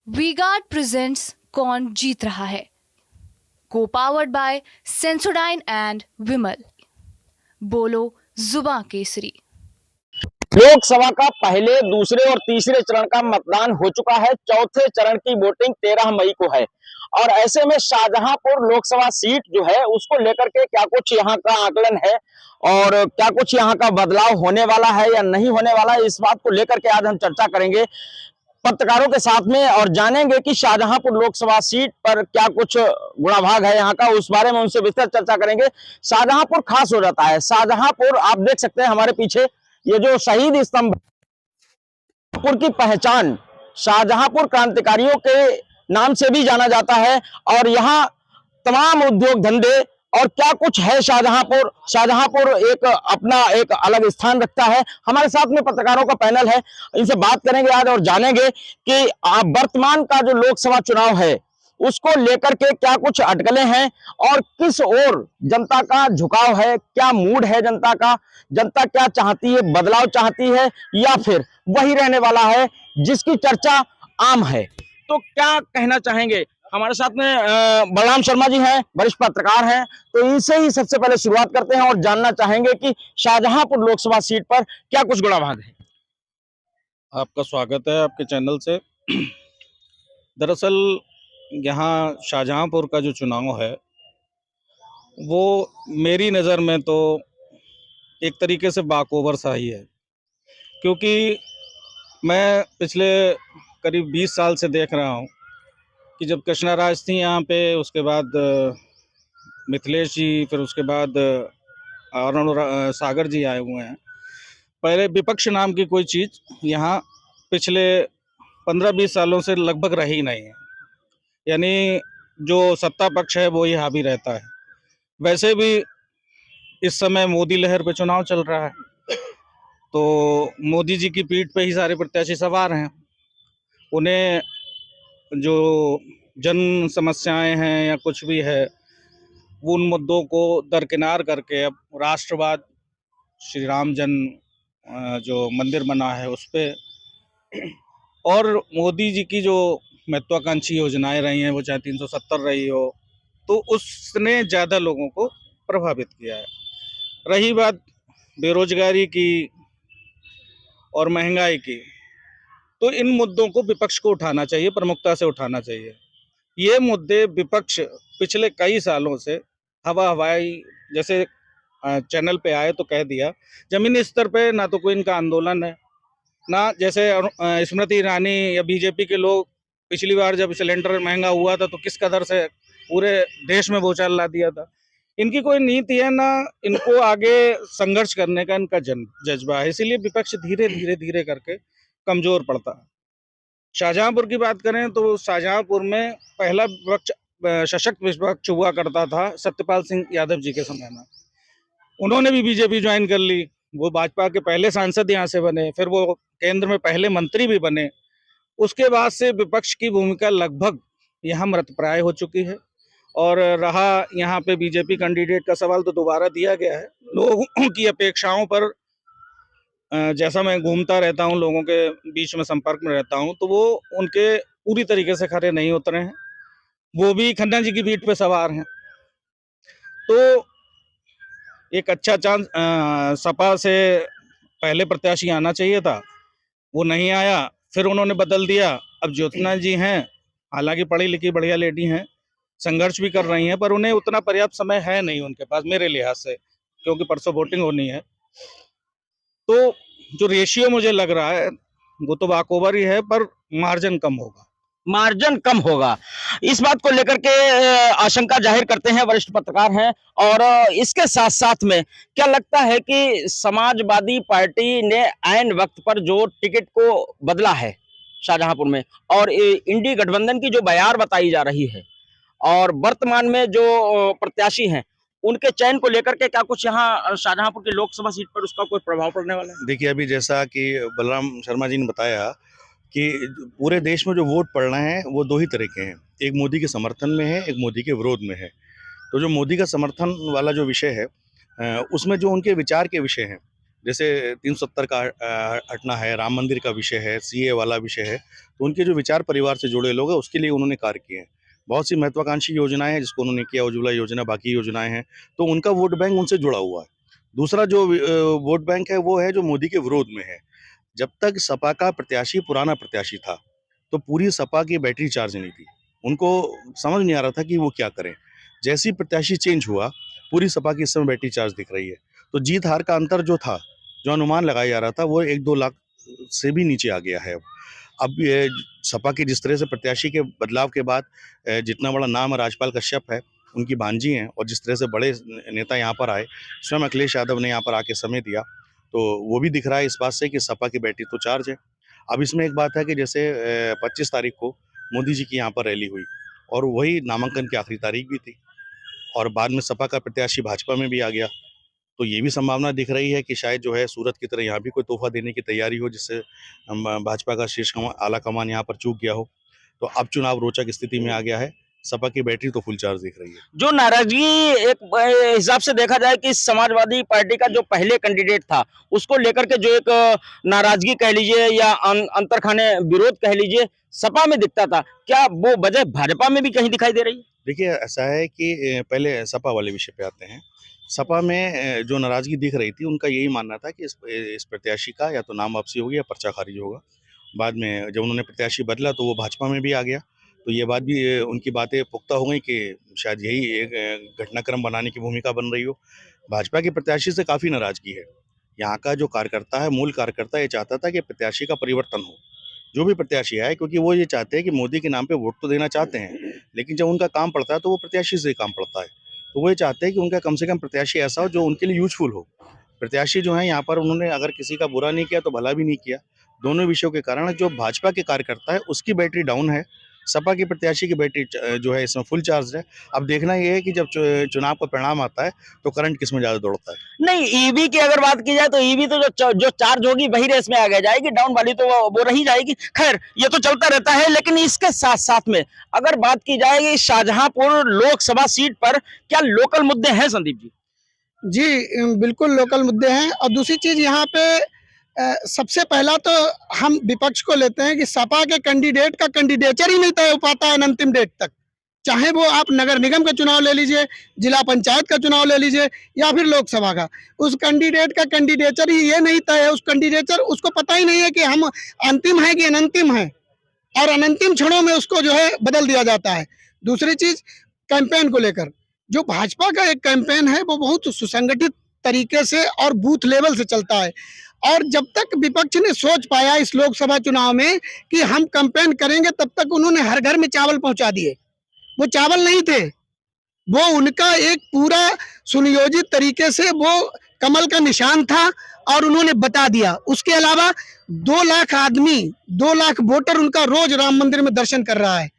V-Guard presents कौन जीत रहा है, को पावर्ड बाय सेंसोडाइन एंड विमल। बोलो जुबां केसरी। लोकसभा का पहले, दूसरे और तीसरे चरण का मतदान हो चुका है। चौथे चरण की वोटिंग 13 मई को है और ऐसे में शाहजहांपुर लोकसभा सीट जो है उसको लेकर के क्या कुछ यहाँ का आकलन है और क्या कुछ यहाँ का बदलाव होने वाला है या नहीं होने वाला है, इस बात को लेकर के आज हम चर्चा करेंगे पत्रकारों के साथ में और जानेंगे कि शाहजहांपुर लोकसभा सीट पर क्या कुछ गुणाभाग है यहाँ का, उस बारे में उनसे विस्तृत चर्चा करेंगे। शाहजहांपुर खास हो जाता है। शाहजहांपुर आप देख सकते हैं हमारे पीछे ये जो शहीद स्तंभ की पहचान शाहजहांपुर क्रांतिकारियों के नाम से भी जाना जाता है और यहाँ तमाम उद्योग धंधे और क्या कुछ है। शाहजहांपुर एक अपना एक अलग स्थान रखता है। हमारे साथ में पत्रकारों का पैनल है, इनसे बात करेंगे आज और जानेंगे कि वर्तमान का जो लोकसभा चुनाव है उसको लेकर के क्या कुछ अटकलें हैं और किस ओर जनता का झुकाव है, क्या मूड है जनता का, जनता क्या चाहती है, बदलाव चाहती है या फिर वही रहने वाला है जिसकी चर्चा आम है। तो क्या कहना चाहेंगे? हमारे साथ में बलराम शर्मा जी हैं, वरिष्ठ पत्रकार हैं, तो इनसे ही सबसे पहले शुरुआत करते हैं और जानना चाहेंगे कि शाहजहांपुर लोकसभा सीट पर क्या कुछ गुणाभाग है। आपका स्वागत है आपके चैनल से। दरअसल यहाँ शाहजहांपुर का जो चुनाव है वो मेरी नज़र में तो एक तरीके से बाकोबर सा ही है, क्योंकि मैं पिछले करीब 20 साल से देख रहा हूँ कि जब कृष्णा राज थी यहाँ पे, उसके बाद मिथिलेश जी, फिर उसके बाद अरुण सागर जी आए हुए हैं। पहले विपक्ष नाम की कोई चीज़ यहाँ पिछले 15-20 सालों से लगभग रही नहीं है, यानी जो सत्ता पक्ष है वो ही हावी रहता है। वैसे भी इस समय मोदी लहर पे चुनाव चल रहा है, तो मोदी जी की पीठ पे ही सारे प्रत्याशी सवार हैं। उन्हें जो जन समस्याएं हैं या कुछ भी है, वो उन मुद्दों को दरकिनार करके अब राष्ट्रवाद, श्री राम जो मंदिर बना है उस पे, और मोदी जी की जो महत्वाकांक्षी योजनाएं रही हैं, वो चाहे 370 रही हो, तो उसने ज़्यादा लोगों को प्रभावित किया है। रही बात बेरोजगारी की और महंगाई की, तो इन मुद्दों को विपक्ष को उठाना चाहिए, प्रमुखता से उठाना चाहिए। ये मुद्दे विपक्ष पिछले कई सालों से हवा हवाई जैसे चैनल पे आए तो कह दिया, जमीनी स्तर पे ना तो कोई इनका आंदोलन है, ना जैसे स्मृति ईरानी या बीजेपी के लोग पिछली बार जब सिलेंडर महंगा हुआ था तो किस कदर से पूरे देश में भूचाल ला दिया था। इनकी कोई नीति है ना, इनको आगे संघर्ष करने का इनका जज्बा है, इसीलिए विपक्ष धीरे धीरे धीरे करके कमजोर पड़ता है। शाहजहांपुर की बात करें तो शाहजहांपुर में पहला विपक्ष, सशक्त विपक्ष हुआ करता था सत्यपाल सिंह यादव जी के समय में। उन्होंने भी बीजेपी ज्वाइन कर ली, वो भाजपा के पहले सांसद यहाँ से बने, फिर वो केंद्र में पहले मंत्री भी बने। उसके बाद से विपक्ष की भूमिका लगभग यहाँ मृतप्राय हो चुकी है और रहा यहाँ पे बीजेपी कैंडिडेट का सवाल तो दोबारा दिया गया है। लोगों की अपेक्षाओं पर जैसा मैं घूमता रहता हूँ, लोगों के बीच में संपर्क में रहता हूँ, तो वो उनके पूरी तरीके से खरे नहीं उतरे हैं। वो भी खन्ना जी की पीठ पे सवार हैं। तो एक अच्छा चांस सपा से पहले प्रत्याशी आना चाहिए था, वो नहीं आया, फिर उन्होंने बदल दिया। अब ज्योत्सना जी हैं, हालांकि पढ़ी लिखी बढ़िया लेडी हैं, संघर्ष भी कर रही हैं, पर उन्हें उतना पर्याप्त समय है नहीं उनके पास मेरे लिहाज से, क्योंकि परसों वोटिंग होनी है। तो जो रेशियो मुझे लग रहा है वो तो वाकओवर ही है, पर मार्जिन कम होगा। मार्जिन कम होगा, इस बात को लेकर के आशंका जाहिर करते हैं वरिष्ठ पत्रकार हैं। और इसके साथ साथ में क्या लगता है कि समाजवादी पार्टी ने ऐन वक्त पर जो टिकट को बदला है शाहजहांपुर में और इंडी गठबंधन की जो बयार बताई जा रही है और वर्तमान में जो प्रत्याशी हैं उनके चयन को लेकर के क्या कुछ यहाँ शाहजहांपुर की लोकसभा सीट पर उसका कोई प्रभाव पड़ने वाला है? देखिए, अभी जैसा कि बलराम शर्मा जी ने बताया कि पूरे देश में जो वोट पड़ रहे हैं वो दो ही तरह के हैं, एक मोदी के समर्थन में है, एक मोदी के विरोध में है। तो जो मोदी का समर्थन वाला जो विषय है, उसमें जो उनके विचार के विषय हैं जैसे 370 का हटना है, राम मंदिर का विषय है, सीए वाला विषय है, तो उनके जो विचार परिवार से जुड़े लोग हैं उसके लिए उन्होंने कार्य किए हैं। बहुत सी महत्वाकांक्षी योजनाएं हैं जिसको उन्होंने किया, उज्ज्वला योजना, बाकी योजनाएं हैं, तो उनका वोट बैंक उनसे जुड़ा हुआ है। दूसरा जो वोट बैंक है वो है जो मोदी के विरोध में है। जब तक सपा का प्रत्याशी पुराना प्रत्याशी था, तो पूरी सपा की बैटरी चार्ज नहीं थी। उनको समझ नहीं आ रहा था कि वो क्या करें। जैसे ही प्रत्याशी चेंज हुआ, पूरी सपा की इस समय बैटरी चार्ज दिख रही है। तो जीत हार का अंतर जो था, जो अनुमान लगाया जा रहा था, वो 1-2 लाख से भी नीचे आ गया है अब। अब ये सपा के जिस तरह से प्रत्याशी के बदलाव के बाद जितना बड़ा नाम राजपाल कश्यप है, उनकी भांजी हैं, और जिस तरह से बड़े नेता यहाँ पर आए, स्वयं अखिलेश यादव ने यहाँ पर आके समय दिया, तो वो भी दिख रहा है इस बात से कि सपा की बैटरी तो चार्ज है। अब इसमें एक बात है कि जैसे 25 तारीख को मोदी जी की यहाँ पर रैली हुई और वही नामांकन की आखिरी तारीख भी थी, और बाद में सपा का प्रत्याशी भाजपा में भी आ गया। तो ये भी संभावना दिख रही है कि शायद जो है सूरत की तरह यहाँ भी कोई तोहफा देने की तैयारी हो, जिससे भाजपा का शीर्ष आला कमान यहाँ पर चूक गया हो। तो अब चुनाव रोचक स्थिति में आ गया है। सपा की बैटरी तो फुल चार्ज दिख रही है। जो नाराजगी एक हिसाब से देखा जाए कि समाजवादी पार्टी का जो पहले कैंडिडेट था, उसको लेकर के जो एक नाराजगी कह लीजिए या अंतरखाने विरोध कह लीजिए, सपा में दिखता था, क्या वो वजह भाजपा में भी कहीं दिखाई दे रही है? देखिए, ऐसा है कि पहले सपा वाले विषय पे आते हैं। सपा में जो नाराजगी दिख रही थी, उनका यही मानना था कि इस प्रत्याशी का या तो नाम वापसी होगी या पर्चा खारिज होगा। बाद में जब उन्होंने प्रत्याशी बदला तो वो भाजपा में भी आ गया। तो ये बात भी उनकी बातें पुख्ता हो गई कि शायद यही एक घटनाक्रम बनाने की भूमिका बन रही हो। भाजपा के प्रत्याशी से काफ़ी नाराज़गी है। यहाँ का जो कार्यकर्ता है, मूल कार्यकर्ता, ये चाहता था कि प्रत्याशी का परिवर्तन हो। जो भी प्रत्याशी आए, क्योंकि वो ये चाहते हैं कि मोदी के नाम पे वोट तो देना चाहते हैं, लेकिन जब उनका काम पड़ता है तो वो प्रत्याशी से ही काम पड़ता है। तो वो ये चाहते हैं कि उनका कम से कम प्रत्याशी ऐसा हो जो उनके लिए यूज़फुल हो। प्रत्याशी जो हैं यहाँ पर, उन्होंने अगर किसी का बुरा नहीं किया तो भला भी नहीं किया। दोनों विषयों के कारण जो भाजपा के कार्यकर्ता है उसकी बैटरी डाउन है, सपा की प्रत्याशी की बैटरी जो है इसमें फुल चार्ज है। अब देखना ये है कि जब चुनाव का परिणाम आता है तो करंट किसमें ज़्यादा दौड़ता है। नहीं, ईवी की अगर बात की जाए तो ईवी तो जो चार्ज होगी वही रेस में आगे जाएगी, डाउन वाली तो वो रही जाएगी। खैर, ये तो चलता रहता है, लेकिन इसके साथ साथ में अगर बात की जाए कि शाहजहांपुर लोकसभा सीट पर क्या लोकल मुद्दे हैं संदीप जी? जी, बिल्कुल लोकल मुद्दे हैं। और दूसरी चीज़ यहाँ पे सबसे पहला तो हम विपक्ष को लेते हैं कि सपा के कैंडिडेट का कैंडिडेचर ही नहीं तय हो पाता है अंतिम डेट तक। चाहे वो आप नगर निगम का चुनाव ले लीजिए, जिला पंचायत का चुनाव ले लीजिए या फिर लोकसभा का, उस कैंडिडेट का कैंडिडेचर ही ये नहीं तय है। उस कैंडिडेचर उसको पता ही नहीं है कि हम अंतिम हैं कि अनंतिम हैं, और अनंतिम क्षणों में उसको जो है बदल दिया जाता है। दूसरी चीज़, कैंपेन को लेकर जो भाजपा का एक कैंपेन है वो बहुत सुसंगठित तरीके से और बूथ लेवल से चलता है। और जब तक विपक्ष ने सोच पाया इस लोकसभा चुनाव में कि हम कैंपेन करेंगे, तब तक उन्होंने हर घर में चावल पहुंचा दिए। वो चावल नहीं थे, वो उनका एक पूरा सुनियोजित तरीके से वो कमल का निशान था और उन्होंने बता दिया। उसके अलावा 2 लाख आदमी, 2 लाख वोटर उनका रोज राम मंदिर में दर्शन कर रहा है।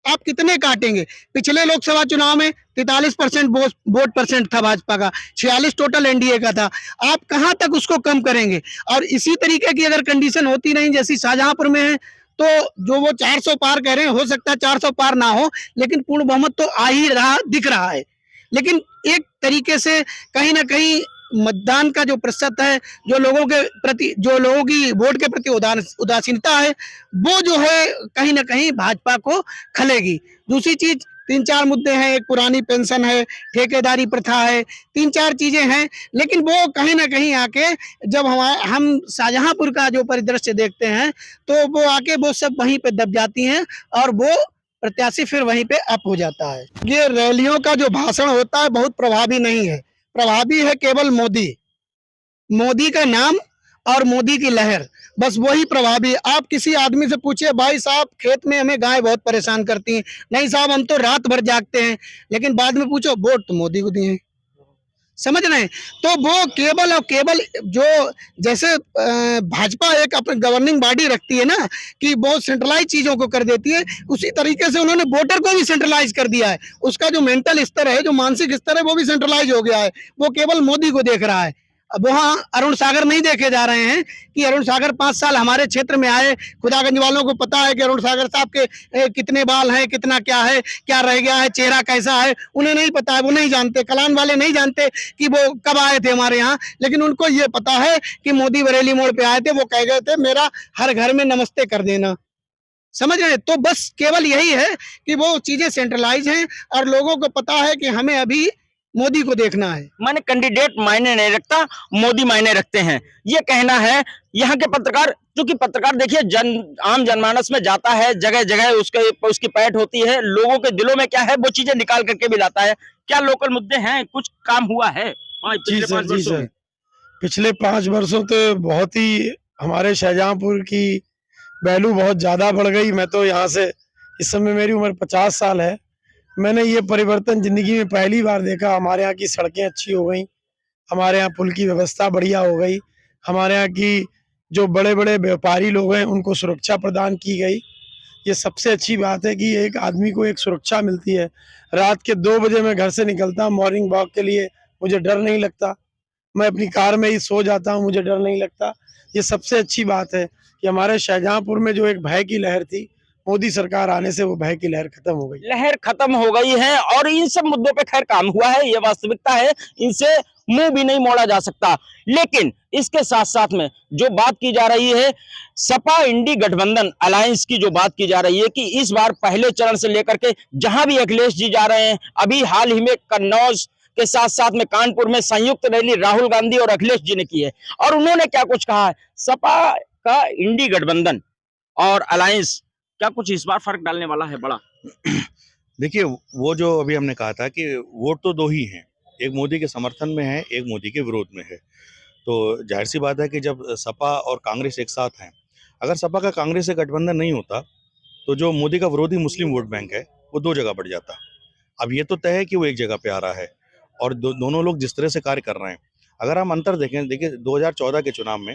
आप कितने काटेंगे? पिछले लोकसभा चुनाव में 43% वोट परसेंट था भाजपा का, 46 टोटल एनडीए का था। आप कहां तक उसको कम करेंगे? और इसी तरीके की अगर कंडीशन होती नहीं जैसी शाहजहांपुर में है, तो जो वो 400 पार कह रहे हैं, हो सकता है 400 पार ना हो, लेकिन पूर्ण बहुमत तो आ ही रहा, दिख रहा है। लेकिन एक तरीके से कहीं ना कहीं मतदान का जो प्रतिशत है, जो लोगों के प्रति, जो लोगों की वोट के प्रति उदासीनता है, वो जो है कहीं ना कहीं भाजपा को खलेगी। दूसरी चीज, 3-4 मुद्दे हैं। एक पुरानी पेंशन है, ठेकेदारी प्रथा है, 3-4 चीजें हैं, लेकिन वो कहीं ना कहीं आके जब हम शाहजहांपुर का जो परिदृश्य देखते हैं, तो वो आके वो सब वहीं पे दब जाती हैं और वो प्रत्याशी फिर वहीं पे अप हो जाता है। ये रैलियों का जो भाषण होता है बहुत प्रभावी नहीं है। प्रभावी है केवल मोदी, मोदी का नाम और मोदी की लहर, बस वही प्रभावी। आप किसी आदमी से पूछिए, भाई साहब खेत में हमें गाय बहुत परेशान करती हैं, नहीं साहब हम तो रात भर जागते हैं, लेकिन बाद में पूछो वोट तो मोदी को दिए हैं। समझ रहे हैं? तो वो केवल और केवल जो जैसे भाजपा एक अपनी गवर्निंग बॉडी रखती है ना कि बहुत सेंट्रलाइज चीजों को कर देती है, उसी तरीके से उन्होंने वोटर को भी सेंट्रलाइज कर दिया है। उसका जो मेंटल स्तर है, जो मानसिक स्तर है, वो भी सेंट्रलाइज हो गया है। वो केवल मोदी को देख रहा है। अब वहाँ अरुण सागर नहीं देखे जा रहे हैं कि अरुण सागर 5 साल हमारे क्षेत्र में आए। खुदागंज वालों को पता है कि अरुण सागर साहब के कितने बाल हैं, कितना क्या है, क्या रह गया है, चेहरा कैसा है, उन्हें नहीं पता है, वो नहीं जानते। कलान वाले नहीं जानते कि वो कब आए थे हमारे यहाँ, लेकिन उनको ये पता है कि मोदी बरेली मोड़ पे आए थे, वो कह गए थे मेरा हर घर में नमस्ते कर देना। समझ रहे? तो बस केवल यही है कि वो चीजें सेंट्रलाइज हैं और लोगों को पता है कि हमें अभी मोदी को देखना है। माने कैंडिडेट मायने नहीं रखता, मोदी मायने रखते हैं, ये कहना है यहाँ के पत्रकार। क्योंकि पत्रकार देखिए आम जनमानस में जाता है, जगह जगह उसकी पैठ होती है, लोगों के दिलों में क्या है वो चीजें निकाल करके भी लाता है। क्या लोकल मुद्दे हैं, कुछ काम हुआ है जी पिछले 5 सर, जी वर्षों सर। में? पिछले 5 वर्षों तो बहुत ही हमारे शाहजहाँपुर की वैल्यू बहुत ज़्यादा बढ़ गई। मैं तो यहाँ से, इस समय मेरी उम्र 50 साल है, मैंने ये परिवर्तन ज़िंदगी में पहली बार देखा। हमारे यहाँ की सड़कें अच्छी हो गई, हमारे यहाँ पुल की व्यवस्था बढ़िया हो गई, हमारे यहाँ की जो बड़े-बड़े व्यापारी लोग हैं उनको सुरक्षा प्रदान की गई। ये सबसे अच्छी बात है कि एक आदमी को एक सुरक्षा मिलती है। रात के 2 बजे मैं घर से निकलता हूँ मॉर्निंग वॉक के लिए, मुझे डर नहीं लगता। मैं अपनी कार में ही सो जाता हूँ, मुझे डर नहीं लगता। ये सबसे अच्छी बात है कि हमारे शाहजहाँपुर में जो एक भय की लहर थी, मोदी सरकार आने से वो भय की लहर खत्म हो गई। लहर खत्म हो गई है और इन सब मुद्दों पे खैर काम हुआ है, ये वास्तविकता है, इनसे मुंह भी नहीं मोड़ा जा सकता। लेकिन इसके साथ साथ में जो बात की जा रही है, सपा इंडी गठबंधन अलायंस की जो बात की जा रही है कि इस बार पहले चरण से लेकर के जहां भी अखिलेश जी जा रहे हैं, अभी हाल ही में कन्नौज के साथ साथ में कानपुर में संयुक्त रैली राहुल गांधी और अखिलेश जी ने की है, और उन्होंने क्या कुछ कहा है। सपा का इंडी गठबंधन और अलायंस क्या कुछ इस बार फर्क डालने वाला है बड़ा? देखिए, वो जो अभी हमने कहा था कि वोट तो 2 ही हैं, एक मोदी के समर्थन में है, एक मोदी के विरोध में है। तो ज़ाहिर-सी बात है कि जब सपा और कांग्रेस एक साथ हैं, अगर सपा का कांग्रेस से गठबंधन नहीं होता, तो जो मोदी का विरोधी मुस्लिम वोट बैंक है, वो 2 जगह बढ़ जाता। अब ये तो तय है कि वो एक जगह पे आ रहा है और दोनों लोग जिस तरह से कार्य कर रहे हैं, अगर हम अंतर देखें, देखिए 2014 के चुनाव में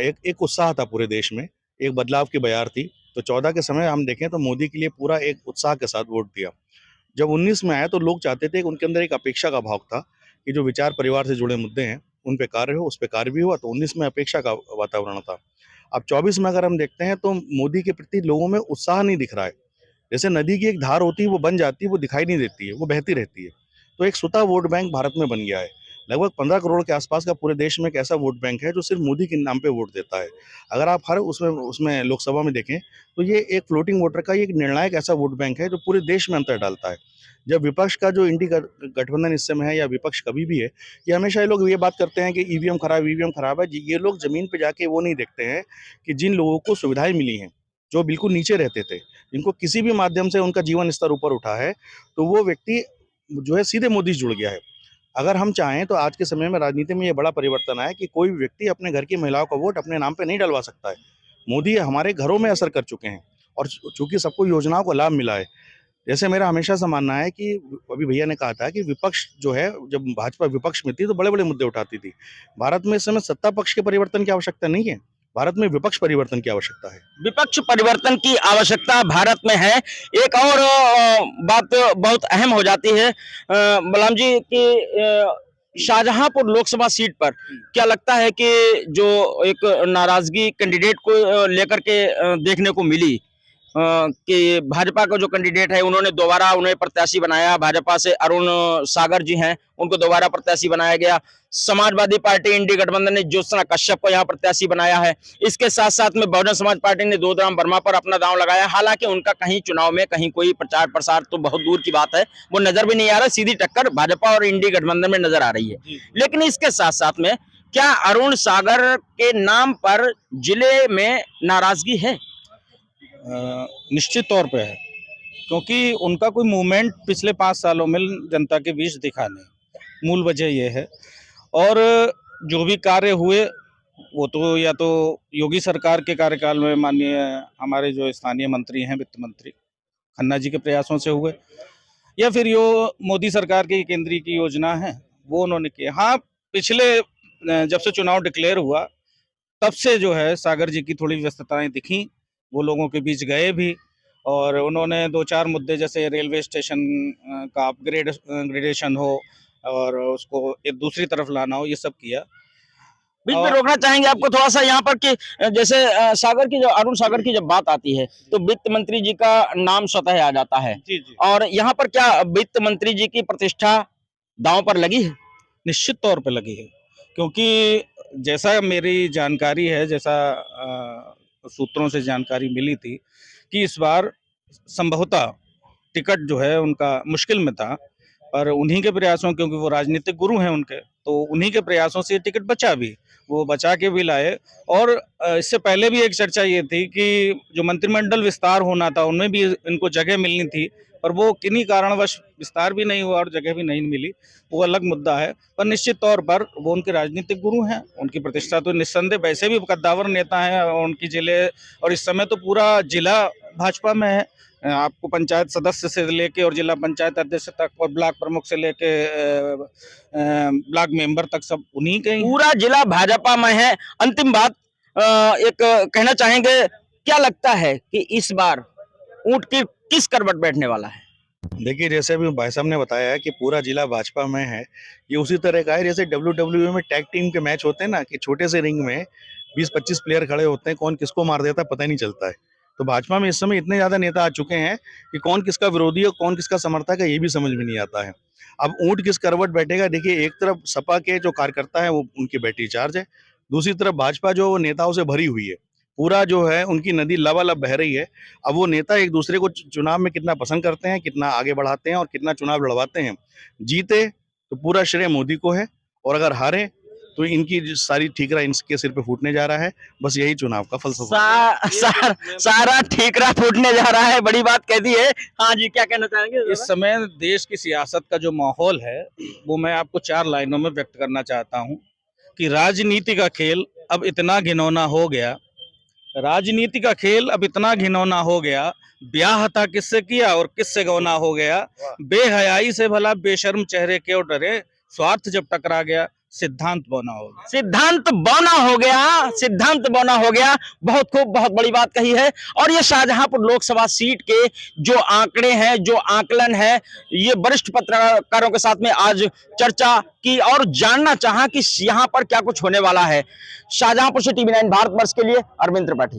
एक उत्साह था पूरे देश में, एक बदलाव की बयार थी। तो 14 के समय हम देखें तो मोदी के लिए पूरा एक उत्साह के साथ वोट दिया। जब 19 में आया तो लोग चाहते थे कि उनके अंदर एक अपेक्षा का भाव था कि जो विचार परिवार से जुड़े मुद्दे हैं, उन पे कार्य हो, उस पे कार्य भी हुआ। तो 19 में अपेक्षा का वातावरण था। अब 24 में अगर हम देखते हैं तो मोदी के प्रति लोगों में उत्साह नहीं दिख रहा है। जैसे नदी की एक धार होती है, वो बन जाती है, वो दिखाई नहीं देती है, वो बहती रहती है। तो एक स्वतः वोट बैंक भारत में बन गया है। लगभग 15 करोड़ के आसपास का पूरे देश में एक ऐसा वोट बैंक है जो सिर्फ मोदी के नाम पे वोट देता है। अगर आप हर उसमें लोकसभा में देखें तो ये एक फ्लोटिंग वोटर का ये एक निर्णायक ऐसा वोट बैंक है जो पूरे देश में अंतर डालता है। जब विपक्ष का जो इंडी गठबंधन इस समय है या विपक्ष कभी भी है, ये हमेशा ये लोग ये बात करते हैं कि ईवीएम खराब है। ये लोग ज़मीन पे जाके वो नहीं देखते हैं कि जिन लोगों को सुविधाएँ मिली हैं, जो बिल्कुल नीचे रहते थे, जिनको किसी भी माध्यम से उनका जीवन स्तर ऊपर उठा है, तो वो व्यक्ति जो है सीधे मोदी से जुड़ गया है। अगर हम चाहें तो आज के समय में राजनीति में ये बड़ा परिवर्तन आया कि कोई भी व्यक्ति अपने घर की महिलाओं का वोट अपने नाम पे नहीं डलवा सकता है। मोदी हमारे घरों में असर कर चुके हैं और चूँकि सबको योजनाओं का लाभ मिला है। जैसे मेरा हमेशा से मानना है कि अभी भैया ने कहा था कि विपक्ष जो है, जब भाजपा विपक्ष में थी तो बड़े-बड़े मुद्दे उठाती थी। भारत में इस समय सत्ता पक्ष के परिवर्तन की आवश्यकता नहीं है, भारत में विपक्ष परिवर्तन की आवश्यकता है। विपक्ष परिवर्तन की आवश्यकता भारत में है। एक और बात बहुत अहम हो जाती है बलराम जी कि शाहजहांपुर लोकसभा सीट पर क्या लगता है कि जो एक नाराजगी कैंडिडेट को लेकर के देखने को मिली कि भाजपा का जो कैंडिडेट है उन्होंने दोबारा उन्हें प्रत्याशी बनाया, भाजपा से अरुण सागर जी हैं उनको दोबारा प्रत्याशी बनाया गया, समाजवादी पार्टी इंडी गठबंधन ने ज्योत्सना कश्यप को यहाँ प्रत्याशी बनाया है। इसके साथ साथ में बहुजन समाज पार्टी ने दोदराम वर्मा पर अपना दांव लगाया। हालांकि उनका कहीं चुनाव में कहीं कोई प्रचार प्रसार तो बहुत दूर की बात है, वो नजर भी नहीं आ रहा। सीधी टक्कर भाजपा और इंडी गठबंधन में नजर आ रही है। लेकिन इसके साथ साथ में क्या अरुण सागर के नाम पर जिले में नाराजगी है? निश्चित तौर पे है, क्योंकि उनका कोई मूवमेंट पिछले 5 सालों में जनता के बीच दिखा नहीं। मूल वजह ये है, और जो भी कार्य हुए वो तो या तो योगी सरकार के कार्यकाल में माननीय हमारे जो स्थानीय मंत्री हैं, वित्त मंत्री खन्ना जी के प्रयासों से हुए, या फिर यो मोदी सरकार की केंद्रीय की योजना है वो उन्होंने किए। हाँ, पिछले जब से चुनाव डिक्लेयर हुआ तब से जो है सागर जी की थोड़ी व्यस्तताएं दिखी, वो लोगों के बीच गए भी, और उन्होंने 2-4 मुद्दे जैसे रेलवे स्टेशन का अपग्रेडेशन हो और उसको एक दूसरी तरफ लाना हो, ये सब किया। बीच में और- रोकना चाहेंगे आपको थोड़ा सा यहाँ पर कि जैसे सागर की, जो अरुण सागर की जब बात आती है तो वित्त मंत्री जी का नाम स्वतः आ जाता है, जी जी, और यहाँ पर क्या वित्त मंत्री जी की प्रतिष्ठा दांव पर लगी है? निश्चित तौर पे लगी है, क्योंकि जैसा मेरी जानकारी है, जैसा सूत्रों से जानकारी मिली थी कि इस बार संभवतः टिकट जो है उनका मुश्किल में था, पर उन्हीं के प्रयासों, क्योंकि वो राजनीतिक गुरु हैं उनके, तो उन्हीं के प्रयासों से ये टिकट बचा भी, वो बचा के भी लाए। और इससे पहले भी एक चर्चा ये थी कि जो मंत्रिमंडल विस्तार होना था उनमें भी इनको जगह मिलनी थी, पर वो किन्हीं कारणवश विस्तार भी नहीं हुआ और जगह भी नहीं मिली, वो अलग मुद्दा है। पर निश्चित तौर पर वो उनके राजनीतिक गुरु हैं, उनकी प्रतिष्ठा तो निस्संदेह, वैसे भी कद्दावर नेता हैं, और उनकी जिले, और इस समय तो पूरा जिला भाजपा में है। आपको पंचायत सदस्य से लेके और जिला पंचायत अध्यक्ष तक और ब्लॉक प्रमुख से लेके ब्लॉक मेंबर तक सब उन्हीं के ही हैं। पूरा जिला भाजपा में है। अंतिम बात एक कहना चाहेंगे, क्या लगता है कि इस बार ऊंट की किस करवट बैठने वाला है? देखिए, जैसे अभी भाई साहब ने बताया है कि पूरा जिला भाजपा में है, ये उसी तरह का है जैसे WWE में टैग टीम के मैच होते हैं ना, कि छोटे से रिंग में 20-25 प्लेयर खड़े होते हैं, कौन किसको मार देता है पता ही नहीं चलता है। तो भाजपा में इस समय इतने ज्यादा नेता आ चुके हैं कि कौन किसका विरोधी है, कौन किसका समर्थक है, ये भी समझ में नहीं आता है। अब ऊंट किस करवट बैठेगा, देखिए, एक तरफ सपा के जो कार्यकर्ता है वो उनकी बैटरी चार्ज है, दूसरी तरफ भाजपा जो नेताओं से भरी हुई है, पूरा जो है उनकी नदी लबालब बह रही है। अब वो नेता एक दूसरे को चुनाव में कितना पसंद करते हैं, कितना आगे बढ़ाते हैं और कितना चुनाव लड़वाते हैं। जीते तो पूरा श्रेय मोदी को है, और अगर हारे तो इनकी जो सारी ठीकरा इनके सिर पे फूटने जा रहा है। बस यही चुनाव का फलसफा है। सारा ठीकरा फूटने जा रहा है, बड़ी बात कह दी है। हाँ जी, क्या कहना चाहेंगे? इस समय देश की सियासत का जो माहौल है वो मैं आपको 4 लाइनों में व्यक्त करना चाहता हूं कि राजनीति का खेल अब इतना घिनौना हो गया, राजनीति का खेल अब इतना घिनौना हो गया, ब्याह था किससे किया और किससे गौना हो गया, बेहयाई से भला बेशर्म चेहरे क्यों डरे, स्वार्थ जब टकरा गया सिद्धांत बौना हो गया। सिद्धांत बौना हो गया, सिद्धांत बौना हो गया। बहुत खूब, बहुत बड़ी बात कही है। और ये शाहजहांपुर लोकसभा सीट के जो आंकड़े हैं, जो आकलन है, ये वरिष्ठ पत्रकारों के साथ में आज चर्चा की और जानना चाहा कि यहाँ पर क्या कुछ होने वाला है। शाहजहांपुर से TV9 भारतवर्ष के लिए अरविंद त्रिपाठी।